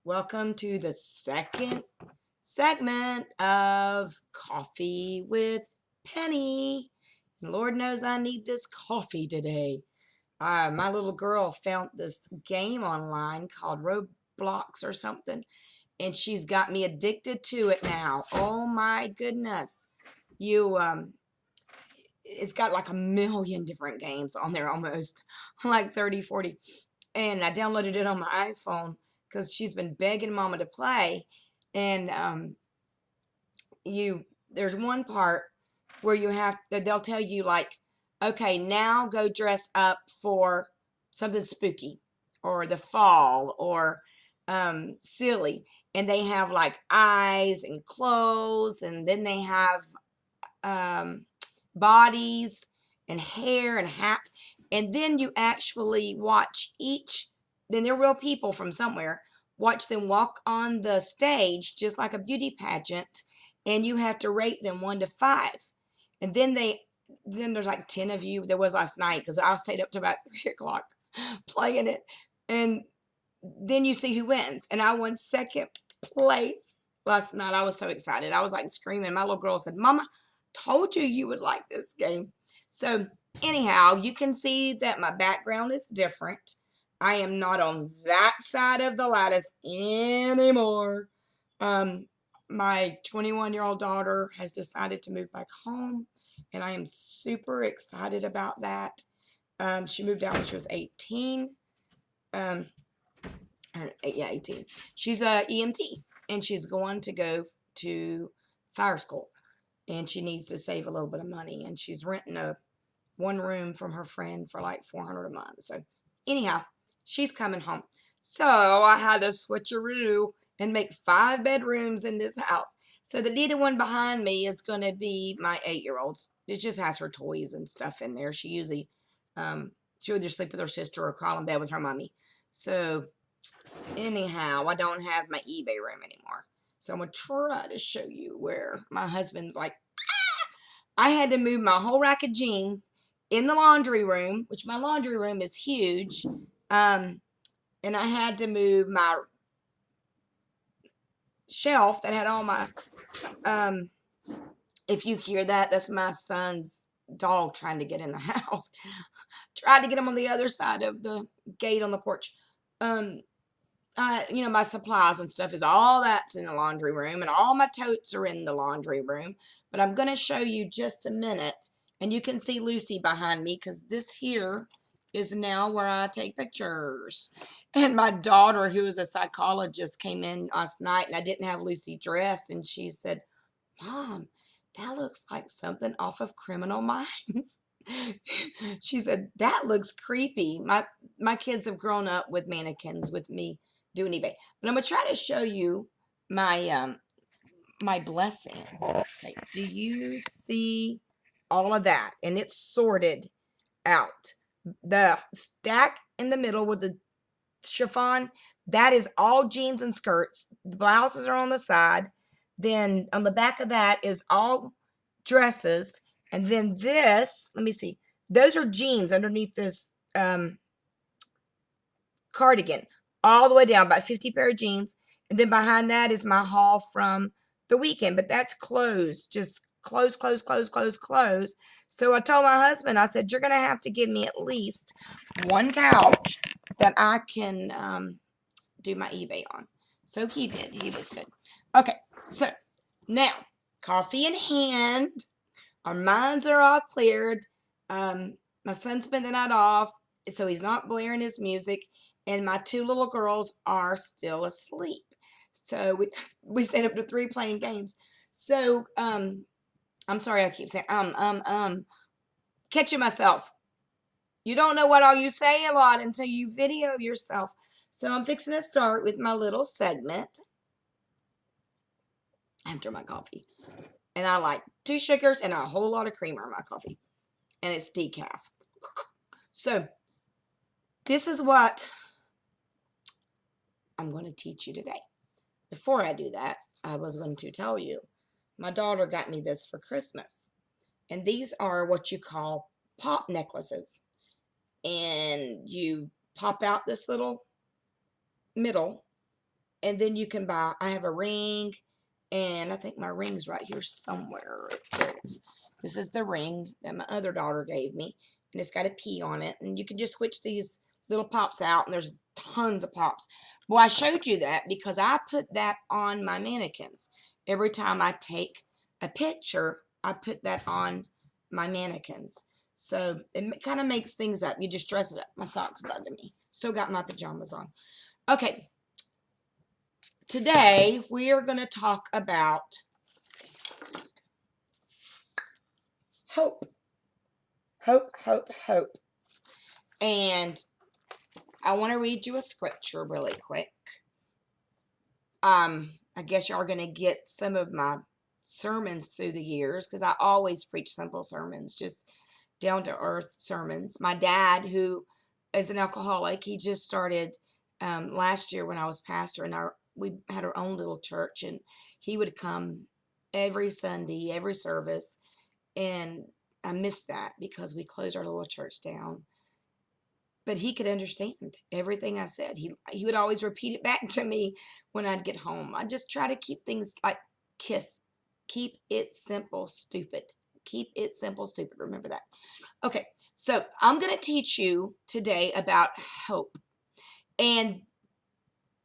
Welcome to the second segment of Coffee with Penny. And Lord knows I need this coffee today. My little girl found this game online called Roblox or something, and she's got me addicted to it now. Oh my goodness. You it's got like a million different games on there almost, like 30, 40. And I downloaded it on my iPhone because she's been begging mama to play. And there's one part where they'll tell you like, okay, now go dress up for something spooky or the fall or silly. And they have like eyes and clothes, and then they have um, bodies and hair and hats. And then you actually watch then they're real people from somewhere, watch them walk on the stage just like a beauty pageant, and you have to rate them 1 to 5. And then there's like 10 of you. There was last night because I stayed up to about 3 o'clock playing it. And then you see who wins. And I won second place last night. I was so excited. I was like screaming. My little girl said, Mama, told you you would like this game. So, anyhow, you can see that my background is different. I am not on that side of the lattice anymore. Um, my 21-year-old daughter has decided to move back home, and I am super excited about that. She moved out when she was 18. Um, 18. She's a EMT, and she's going to go to fire school, and she needs to save a little bit of money, and she's renting a one room from her friend for like 400 a month. So anyhow, she's coming home. So I had to switcheroo and make 5 bedrooms in this house. So the little one behind me is going to be my 8-year-old's. It just has her toys and stuff in there. She usually she'll either sleep with her sister or crawl in bed with her mommy. So anyhow, I don't have my eBay room anymore. So I'm going to try to show you where my husband's like, I had to move my whole rack of jeans in the laundry room, which my laundry room is huge. And I had to move my shelf that had all my, if you hear that, that's my son's dog trying to get in the house. Tried to get him on the other side of the gate on the porch. My supplies and stuff is all that's in the laundry room, and all my totes are in the laundry room. But I'm going to show you just a minute, and you can see Lucy behind me because this here is now where I take pictures. And my daughter, who is a psychologist, came in last night, and I didn't have Lucy dressed, and she said, Mom, that looks like something off of Criminal Minds. She said, that looks creepy. My kids have grown up with mannequins with me doing eBay. But I'm gonna try to show you my blessing. Okay, do you see all of that? And it's sorted out. The stack in the middle with the chiffon, that is all jeans and skirts. The blouses are on the side. Then on the back of that is all dresses. And then this, let me see, those are jeans underneath this cardigan, all the way down, about 50 pair of jeans. And then behind that is my haul from the weekend, but that's clothes, just clothes, clothes, clothes, clothes, clothes. So I told my husband, I said, you're going to have to give me at least one couch that I can do my eBay on. So he did. He was good. Okay, so now, coffee in hand. Our minds are all cleared. My son spent the night off, so he's not blaring his music, and my 2 little girls are still asleep. So we stayed up to 3 playing games. So I'm sorry I keep saying catching myself. You don't know what all you say a lot until you video yourself. So I'm fixing to start with my little segment after my coffee. And I like 2 sugars and a whole lot of creamer in my coffee. And it's decaf. So this is what I'm going to teach you today. Before I do that, I was going to tell you, my daughter got me this for Christmas. And these are what you call pop necklaces. And you pop out this little middle, And then you can buy, I have a ring, and I think my ring's right here somewhere. There it is. This is the ring that my other daughter gave me, and it's got a P on it. And you can just switch these little pops out, and there's tons of pops. Well, I showed you that because I put that on my mannequins. Every time I take a picture, I put that on my mannequins. So it kind of makes things up. You just dress it up. My socks bugging me. Still got my pajamas on. Okay. Today, we are going to talk about hope. Hope, hope, hope. And I want to read you a scripture really quick. I guess y'all are going to get some of my sermons through the years because I always preach simple sermons, just down to earth sermons. My dad, who is an alcoholic, he just started last year when I was pastor, and we had our own little church, and he would come every Sunday, every service, and I missed that because we closed our little church down. But he could understand everything I said. He would always repeat it back to me when I'd get home. I just try to keep things like KISS. Keep it simple, stupid. Keep it simple, stupid. Remember that. Okay, so I'm going to teach you today about hope. And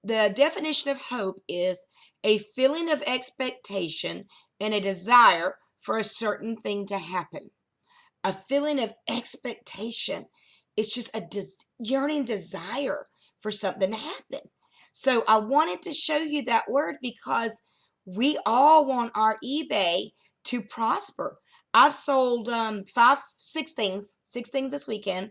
the definition of hope is a feeling of expectation and a desire for a certain thing to happen. A feeling of expectation. It's just a yearning desire for something to happen. So I wanted to show you that word because we all want our eBay to prosper. I've sold six things this weekend,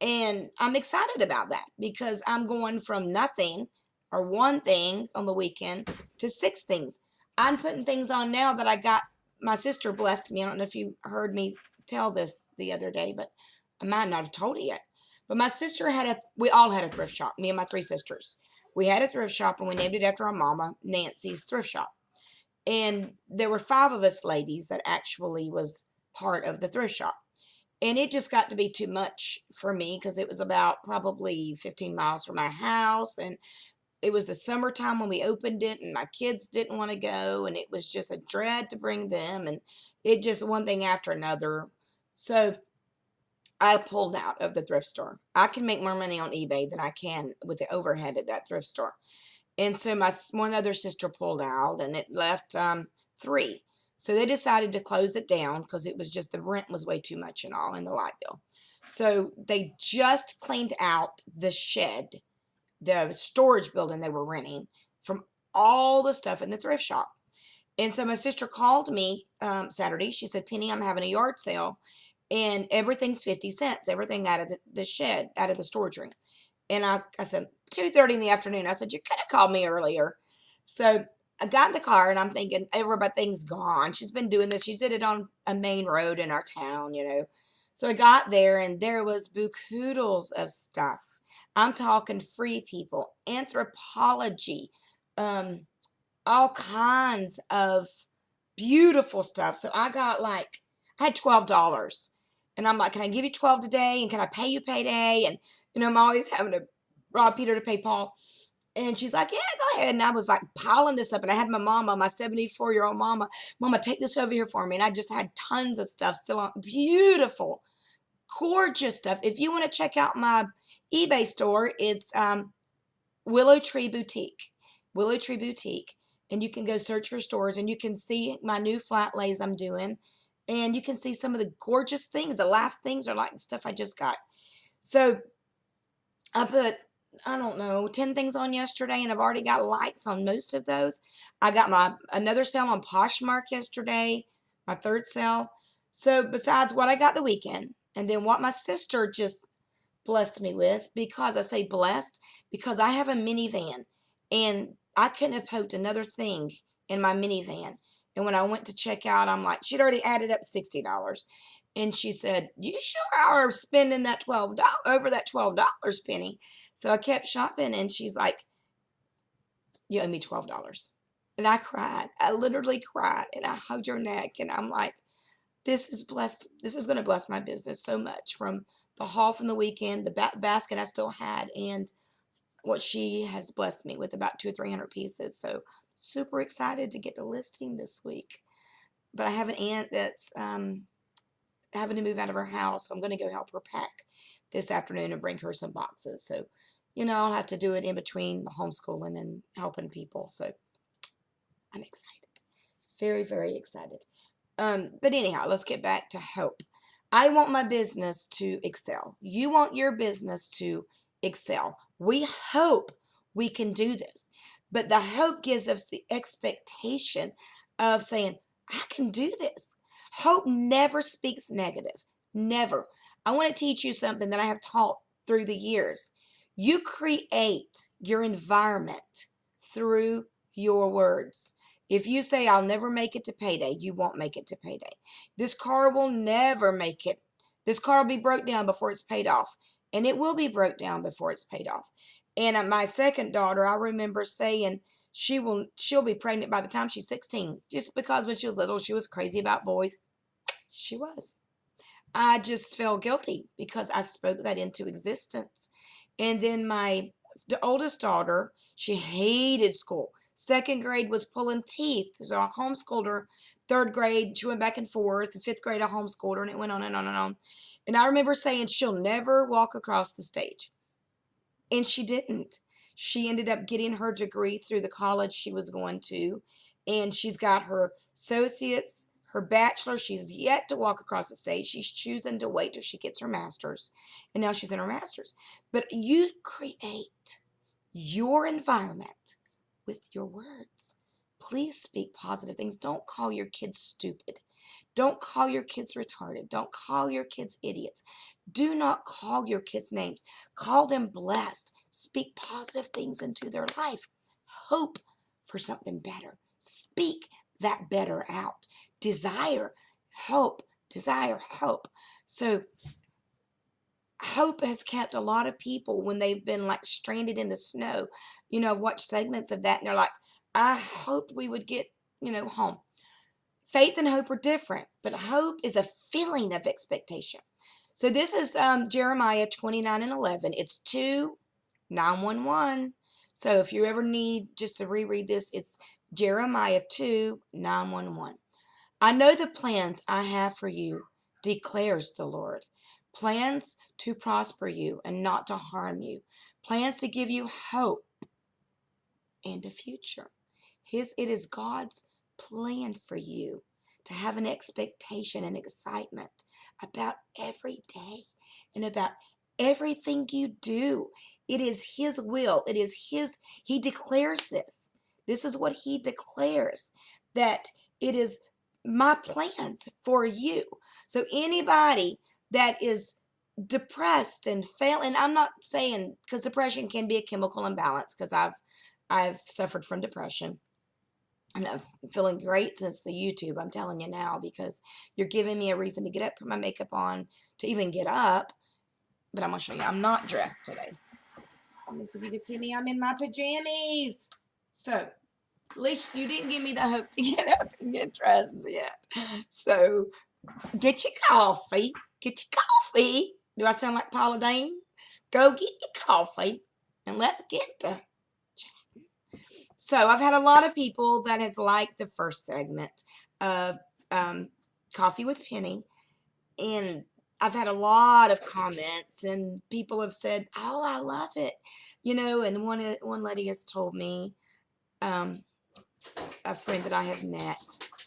and I'm excited about that because I'm going from nothing or one thing on the weekend to six things. I'm putting things on now that I got. My sister blessed me. I don't know if you heard me tell this the other day, but I might not have told it yet. But my sister we all had a thrift shop, me and my three sisters. We had a thrift shop, and we named it after our mama, Nancy's Thrift Shop. And there were 5 of us ladies that actually was part of the thrift shop. And it just got to be too much for me because it was about probably 15 miles from my house. And it was the summertime when we opened it, and my kids didn't want to go. And it was just a dread to bring them. And it just one thing after another. So I pulled out of the thrift store. I can make more money on eBay than I can with the overhead at that thrift store. And so my one other sister pulled out, and it left 3. So they decided to close it down because it was just the rent was way too much and all, and the light bill. So they just cleaned out the shed, the storage building they were renting, from all the stuff in the thrift shop. And so my sister called me Saturday. She said, Penny, I'm having a yard sale, and everything's 50 cents, everything out of the shed, out of the storage room. And I said, 2:30 in the afternoon. I said, you could have called me earlier. So I got in the car, and I'm thinking, everything's gone. She's been doing this. She did it on a main road in our town, you know. So I got there, and there was bookoodles of stuff. I'm talking free people, anthropology, all kinds of beautiful stuff. So I had $12. And I'm like, can I give you 12 today? And can I pay you payday? And, I'm always having to rob Peter to pay Paul. And she's like, yeah, go ahead. And I was like piling this up. And I had my 74-year-old mama, take this over here for me. And I just had tons of stuff still on. Beautiful, gorgeous stuff. If you want to check out my eBay store, it's Willow Tree Boutique. Willow Tree Boutique. And you can go search for stores, and you can see my new flat lays I'm doing. And you can see some of the gorgeous things. The last things are like the stuff I just got. So I put, I don't know, 10 things on yesterday, and I've already got likes on most of those. I got another sale on Poshmark yesterday, my 3rd sale. So besides what I got the weekend, and then what my sister just blessed me with, because I say blessed, because I have a minivan, and I couldn't have poked another thing in my minivan. And when I went to check out, I'm like, she'd already added up $60. And she said, you sure are spending that $12 over that $12, Penny. So I kept shopping, and she's like, you owe me $12. And I cried. I literally cried, and I hugged her neck, and I'm like, this is blessed. This is going to bless my business so much, from the haul from the weekend, the basket I still had, and what she has blessed me with, about 200 or 300 pieces. So super excited to get to listing this week. But I have an aunt that's having to move out of her house. So I'm going to go help her pack this afternoon and bring her some boxes. So, I'll have to do it in between the homeschooling and helping people. So I'm excited. Very, very excited. But anyhow, let's get back to hope. I want my business to excel. You want your business to excel. We hope we can do this. But the hope gives us the expectation of saying, I can do this. Hope never speaks negative. Never. I want to teach you something that I have taught through the years. You create your environment through your words. If you say, I'll never make it to payday, you won't make it to payday. This car will never make it. This car will be broke down before it's paid off. And it will be broke down before it's paid off. And my second daughter, I remember saying she'll be pregnant by the time she's 16. Just because when she was little, she was crazy about boys. She was. I just felt guilty because I spoke that into existence. And then the oldest daughter, she hated school. Second grade was pulling teeth. So I homeschooled her. Third grade, she went back and forth. In fifth grade, I homeschooled her, and it went on and on and on. And I remember saying she'll never walk across the stage. And she didn't. She ended up getting her degree through the college she was going to. And she's got her associates, her bachelor. She's yet to walk across the stage. She's choosing to wait till she gets her master's. And now she's in her master's. But you create your environment with your words. Please speak positive things. Don't call your kids stupid. Don't call your kids retarded. Don't call your kids idiots. Do not call your kids names. Call them blessed. Speak positive things into their life. Hope for something better. Speak that better out. Desire hope. Desire hope. So hope has kept a lot of people when they've been like stranded in the snow. I've watched segments of that and they're like, I hoped we would get, home. Faith and hope are different, but hope is a feeling of expectation. So this is Jeremiah 29:11. It's 2:911. So if you ever need just to reread this, it's Jeremiah 2:911. I know the plans I have for you, declares the Lord. Plans to prosper you and not to harm you. Plans to give you hope and a future. It is God's plan for you to have an expectation and excitement about every day and about everything you do. It is His will. He declares this. This is what He declares, that it is my plans for you. So anybody that is depressed and and I'm not saying, because depression can be a chemical imbalance, because I've suffered from depression. And I'm feeling great since the YouTube, I'm telling you now, because you're giving me a reason to get up, put my makeup on, to even get up. But I'm going to show you, I'm not dressed today. Let me see if you can see me. I'm in my pajamas. So, at least you didn't give me the hope to get up and get dressed yet. So, get your coffee. Get your coffee. Do I sound like Paula Deen? Go get your coffee, and let's get to So I've had a lot of people that has liked the first segment of Coffee with Penny, and I've had a lot of comments, and people have said, "Oh, I love it," And one lady has told me, a friend that I have met,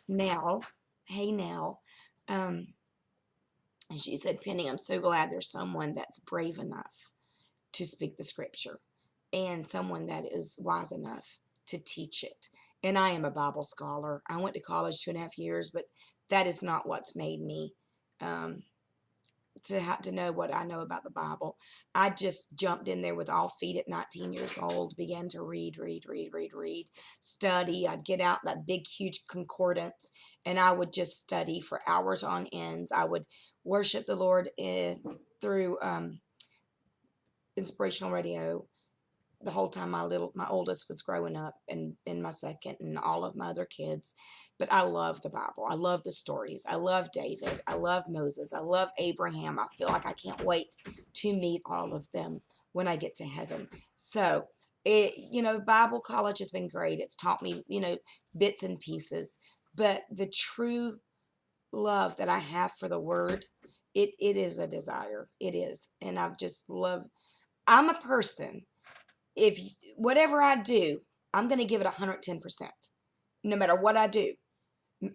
Nell, hey Nell, and she said, "Penny, I'm so glad there's someone that's brave enough to speak the scripture, and someone that is wise enough to teach it." And I am a Bible scholar. I went to college 2.5 years, but that is not what's made me to have to know what I know about the Bible. I just jumped in there with all feet at 19 years old, began to read, study. I'd get out that big, huge concordance, and I would just study for hours on ends. I would worship the Lord through inspirational radio the whole time my oldest was growing up, and my second, and all of my other kids. But I love the Bible. I love the stories. I love David. I love Moses. I love Abraham. I feel like I can't wait to meet all of them when I get to heaven. So, Bible college has been great. It's taught me, bits and pieces. But the true love that I have for the word, it is a desire. It is. And I've just loved, I'm a person, if whatever I do, I'm going to give it 110%, no matter what I do.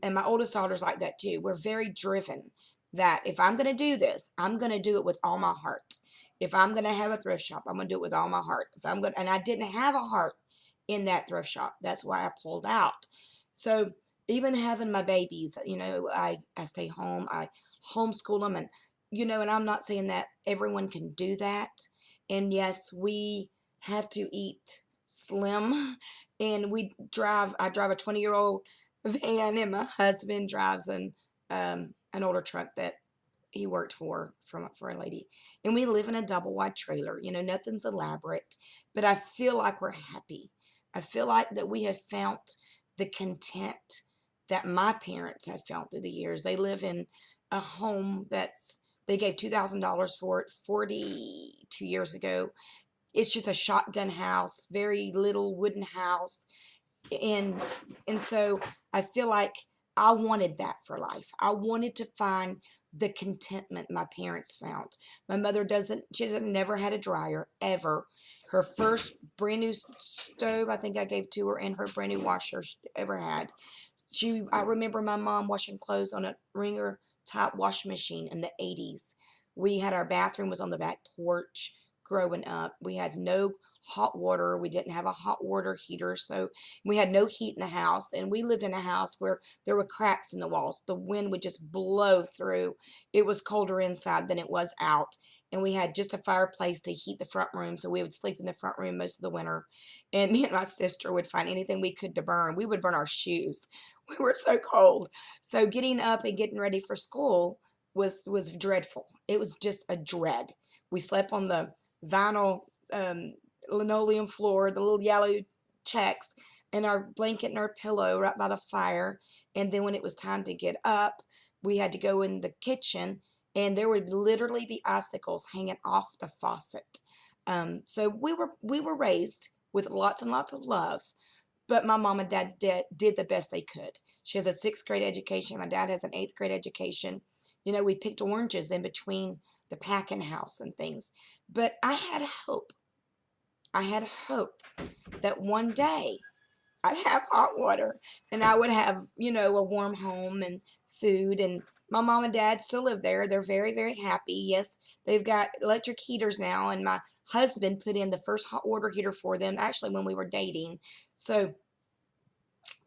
And my oldest daughter's like that too. We're very driven that if I'm going to do this, I'm going to do it with all my heart. If I'm going to have a thrift shop, I'm going to do it with all my heart. If I'm going, and I didn't have a heart in that thrift shop. That's why I pulled out. So even having my babies, I stay home. I homeschool them, and and I'm not saying that everyone can do that. And yes, we have to eat slim, and I drive a 20-year-old van, and my husband drives an older truck that he worked for a lady, and we live in a double wide trailer. Nothing's elaborate, but I feel like we're happy. I feel like that we have found the content that my parents have found through the years. They live in a home they gave $2,000 for it 42 years ago. It's just a shotgun house, very little wooden house. And so I feel like I wanted that for life. I wanted to find the contentment my parents found. My mother she hasn't never had a dryer ever. Her first brand new stove I think I gave to her, and her brand new washer she ever had. I remember my mom washing clothes on a wringer type washing machine in the 80s. We had our bathroom was on the back porch growing up. We had no hot water. We didn't have a hot water heater, so we had no heat in the house, and we lived in a house where there were cracks in the walls. The wind would just blow through. It was colder inside than it was out, and we had just a fireplace to heat the front room, so we would sleep in the front room most of the winter. And me and my sister would find anything we could to burn. We would burn our shoes. We were so cold. So getting up and getting ready for school was dreadful. It was just a dread. We slept on the vinyl linoleum floor, the little yellow checks, and our blanket and our pillow right by the fire. And then when it was time to get up, we had to go in the kitchen, and there would literally be icicles hanging off the faucet. So we were raised with lots and lots of love, but my mom and dad did the best they could. She has a sixth grade education. My dad has an eighth grade education. We picked oranges in between the packing house and things. But I had hope. I had hope that one day I'd have hot water, and I would have, a warm home and food. And my mom and dad still live there. They're very, very happy. Yes, they've got electric heaters now, and my husband put in the first hot water heater for them, actually, when we were dating. So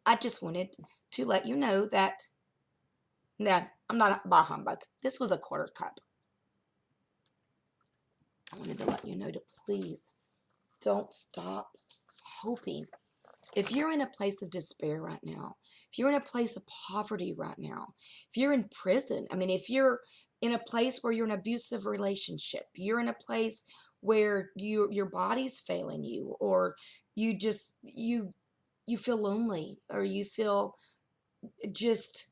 I just wanted to let you know that, no, I'm not a bah humbug. This was a quarter cup. I wanted to let you know to please don't stop hoping. If you're in a place of despair right now, if you're in a place of poverty right now, if you're in prison, if you're in a place where you're in an abusive relationship, you're in a place where your body's failing you, or you feel lonely, or you feel just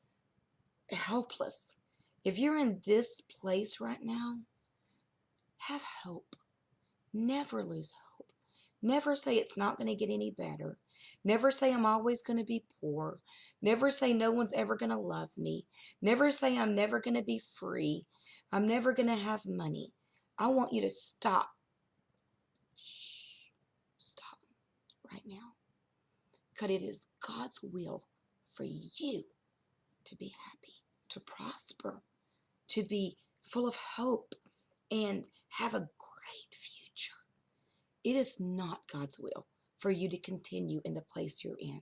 helpless. If you're in this place right now, have hope. Never lose hope. Never say it's not going to get any better. Never say I'm always going to be poor. Never say no one's ever going to love me. Never say I'm never going to be free. I'm never going to have money. I want you to stop. Shh. Stop right now. Because it is God's will for you to be happy, to prosper, to be full of hope, and have a great future. It is not God's will for you to continue in the place you're in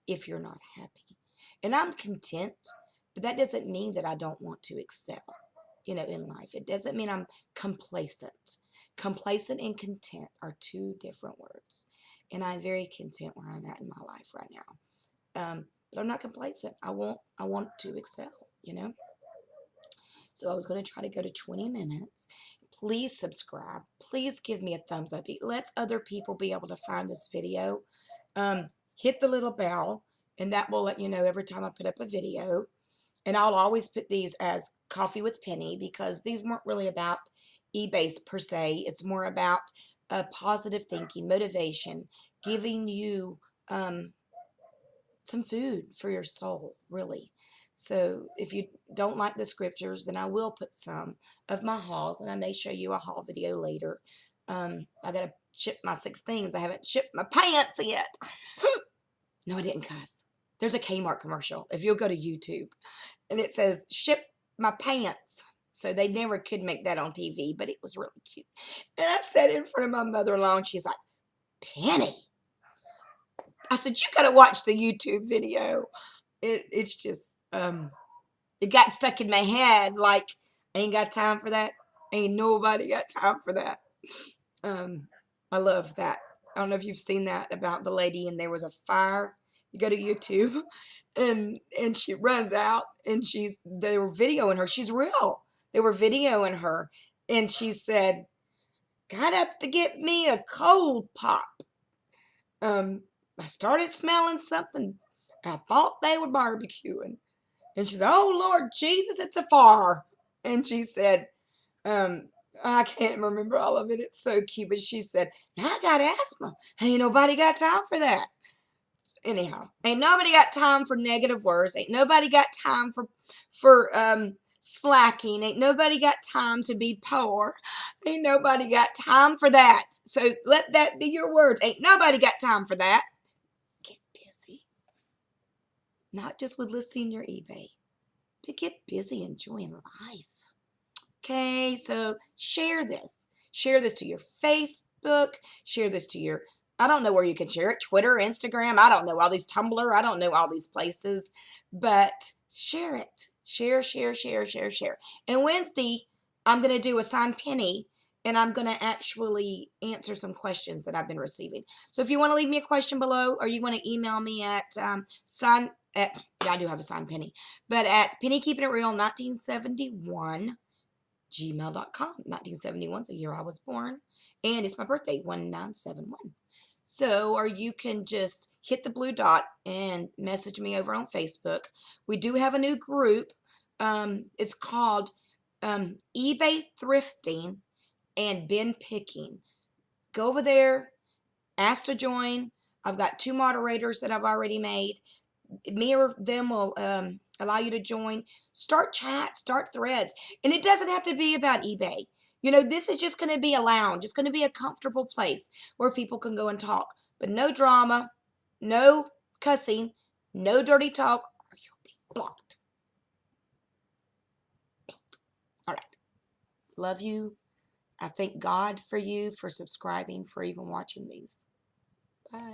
if you're not happy. And I'm content, but that doesn't mean that I don't want to excel, in life. It doesn't mean I'm complacent. Complacent and content are two different words. And I'm very content where I'm at in my life right now. But I'm not complacent. I want to excel. So I was going to try to go to 20 minutes. Please subscribe. Please give me a thumbs up. It lets other people be able to find this video. Hit the little bell, and that will let you know every time I put up a video. And I'll always put these as Coffee with Penny, because these weren't really about eBay per se. It's more about positive thinking, motivation, giving you some food for your soul, really. So if you don't like the scriptures, then I will put some of my hauls, and I may show you a haul video later. I gotta ship my 6 things. I haven't shipped my pants yet. No, I didn't cuss. There's a Kmart commercial. If you'll go to YouTube, and it says "ship my pants." So they never could make that on TV, but it was really cute. And I sat in front of my mother-in-law, and she's like, "Penny." I said, "You gotta watch the YouTube video." It's just it got stuck in my head like I ain't got time for that. Ain't nobody got time for that. I love that. I don't know if you've seen that about the lady and there was a fire. You go to YouTube and she runs out and they were videoing her. She's real. They were videoing her and she said, "Got up to get me a cold pop. I started smelling something. I thought they were barbecuing." And she said, "Oh, Lord Jesus, it's a fire." And she said, I can't remember all of it. It's so cute. But she said, "I got asthma. Ain't nobody got time for that." So anyhow, ain't nobody got time for negative words. Ain't nobody got time for slacking. Ain't nobody got time to be poor. Ain't nobody got time for that. So let that be your words. Ain't nobody got time for that. Get busy. Not just with listing your eBay, but get busy enjoying life. Okay, so share this. Share this to your Facebook. Share this to your, I don't know where you can share it, Twitter, Instagram. I don't know all these Tumblr. I don't know all these places, but share it. Share, share, share, share, share. And Wednesday, I'm going to do Assign Penny, and I'm going to actually answer some questions that I've been receiving. So if you want to leave me a question below, or you want to email me at yeah, I do have Assign Penny, but at pennykeepingitreal1971 gmail.com. 1971 is the year I was born, and it's my birthday, 1971. So, or you can just hit the blue dot and message me over on Facebook. We do have a new group. It's called eBay Thrifting and Bin Picking. Go over there, ask to join. I've got 2 moderators that I've already made. Me or them will allow you to join. Start chats, start threads. And it doesn't have to be about eBay. You know, this is just going to be a lounge. It's going to be a comfortable place where people can go and talk. But no drama, no cussing, no dirty talk, or you'll be blocked. All right. Love you. I thank God for you for subscribing, for even watching these. Bye.